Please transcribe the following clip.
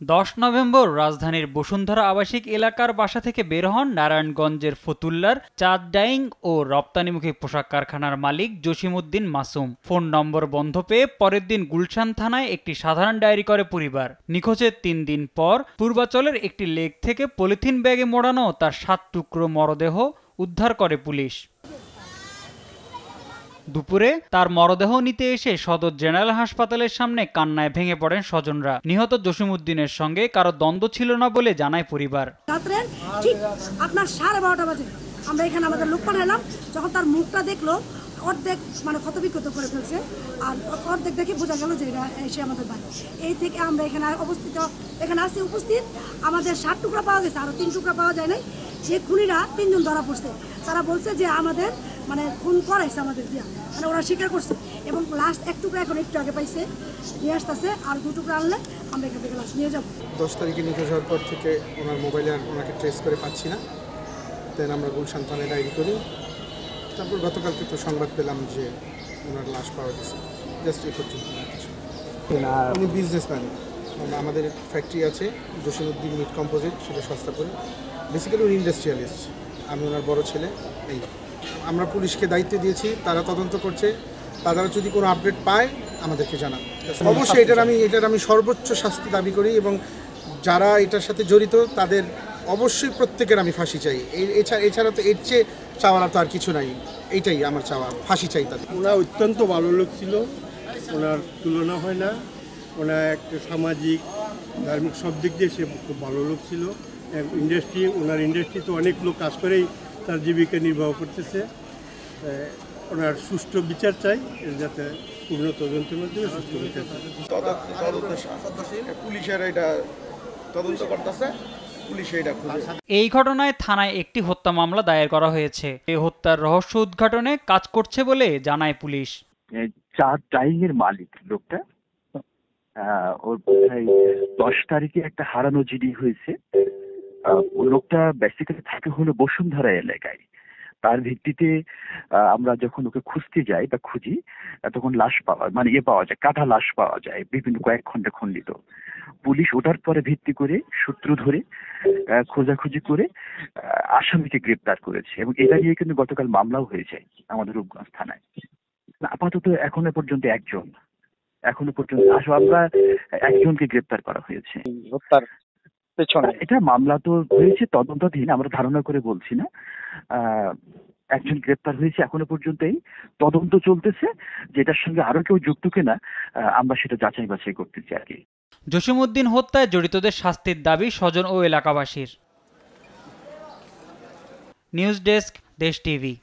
10 November রাজধানীর বসুন্ধরা আবাসিক এলাকার বাসা থেকে বের হন নারায়ণগঞ্জের ফতুল্লার চাঁদ ডাইং ও রপ্তানিমুখী পোশাক কারখানার মালিক জসিমউদ্দিন মাসুম। ফোন নম্বর বন্ধ পেয়ে পরের দিন গুলশান থানায় একটি সাধারণ ডায়েরি করে পরিবার। নিখোঁজের 3 দিন পর পূর্বাচলের একটি লেক থেকে পলিথিন ব্যাগে মোড়ানো তার 7 টুকরো মরদেহ উদ্ধার করে পুলিশ। দুপুরে তার মরদেহ নিতে এসে সদর জেনারেল হাসপাতালের সামনে কান্নায় ভেঙে পড়েন স্বজনরা। নিহত জসিমউদ্দিনের সঙ্গে কারো দ্বন্দ্ব ছিল না বলে জানায় পরিবার। রাত্রে ঠিক আপনার 12:30 বাজে আমরা এখানে আমাদের লোক পাঠালাম। যখন তার মুখটা দেখলো অর্ধেক মানে ক্ষতবিক্ষত করে ফেলছে, আর অর্ধেক দেখে বোঝা গেল যে এটা এসে আমাদের বাড়ি। এই থেকে আমরা এখানে এখানে আসি উপস্থিত। আমাদের 7 টুকরা পাওয়া গেছে, আরও 3 টুকরা পাওয়া যায় নাই। যে খুনিরা 3 জন ধরা পড়ছে। তারা বলছে যে আমাদের মানে খুন করাইছে আমাদের দিয়া, মানে ওরা স্বীকার করছে। এবং লাস্ট 1 টুকরা এখন একটু আগে পাইছে, নিয়ে আসতেছে। আর 2 টুকরা আনলে আমরা এখান থেকে লাস্ট নিয়ে যাবো। 10 তারিখে নিখোঁজ হওয়ার পর থেকে ওনার মোবাইলে আর ওনাকে ট্রেস করে পাচ্ছি না। দেন আমরা গুলশান থানায় ডায়েরি করি। তারপর গতকালকে তো সংবাদ পেলাম যে ওনার লাশ পাওয়া গেছে। জাস্ট এই পর্যন্ত কিছু। উনি বিজনেসম্যান। আমাদের ফ্যাক্টরি আছে জসিমউদ্দিন মিট কম্পোজিট, সেটা সস্তা করে। বেসিক্যালি উনি ইন্ডাস্ট্রিয়ালিস্ট, আমি ওনার বড় ছেলে। এই আমরা পুলিশকে দায়িত্ব দিয়েছি, তারা তদন্ত করছে। তারা যদি কোনো আপডেট পায় আমাদেরকে জানান। অবশ্যই এটার আমি সর্বোচ্চ শাস্তি দাবি করি, এবং যারা এটার সাথে জড়িত তাদের অবশ্যই প্রত্যেকের আমি ফাঁসি চাই। এছাড়া তো এর চেয়ে চাওয়ার তো আর কিছু নাই। এইটাই আমার চাওয়া, ফাঁসি চাই তাদের। ওনার অত্যন্ত ভালো লোক ছিল, ওনার তুলনা হয় না। ওনার একটা সামাজিক ধার্মিক সব দিক দিয়ে সে খুব ভালো লোক ছিল। ওনার ইন্ডাস্ট্রিতে অনেক লোক কাজ করেই তার জীবিকা নির্বাহ করতেছে। ওনার সুষ্ঠু বিচার চাই, যাতে পূর্ণ তদন্তের মাধ্যমে সুষ্ঠু বিচার চাই। পুলিশের এটা তদন্ত করতেছে, পুলিশ এটা খুঁজে। এই ঘটনায় থানায় একটি হত্যা মামলা দায়ের করা হয়েছে। এই হত্যার রহস্য উদ্ঘাটনে কাজ করছে বলে জানায় পুলিশ। চাঁদ ডাইং এর মালিক লোকটা, ওর 10 তারিখে একটা হারানো জিডি হয়েছে। লোকটা বেসিক্যালি থাকে হলো বসুন্ধরা এলাকায়। তার ভিত্তিতে আমরা যখন ওকে খুঁজতে যাই বা খুঁজি, তখন লাশ পাওয়া যায়, কাটা লাশ পাওয়া যায় বিভিন্ন কয়েক খণ্ডে খণ্ডিত। পুলিশ ওটার পরে ভিত্তি করে সূত্র ধরে খোঁজাখুঁজি করে আসামিকে গ্রেপ্তার করেছে, এবং এটা নিয়ে কিন্তু গতকাল মামলাও হয়েছে আমাদের রূপগঞ্জ থানায়। আপাতত এখনো পর্যন্ত আমরা একজনকে গ্রেপ্তার করা হয়েছে। এটা মামলা তো হয়েছে তদন্তাধীন, আমরা ধারণা করে বলছি না। একজন গ্রেপ্তার হয়েছে, এখনো পর্যন্তই তদন্ত চলতেছে। যেটার সঙ্গে আরো কেউ যুক্ত কিনা আমরা সেটা যাচাই বাছাই করতেছি আর কি। জসিমউদ্দিন হত্যায় জড়িতদের শাস্তির দাবি স্বজন ও এলাকাবাসীর। নিউজ ডেস্ক, দেশ টিভি।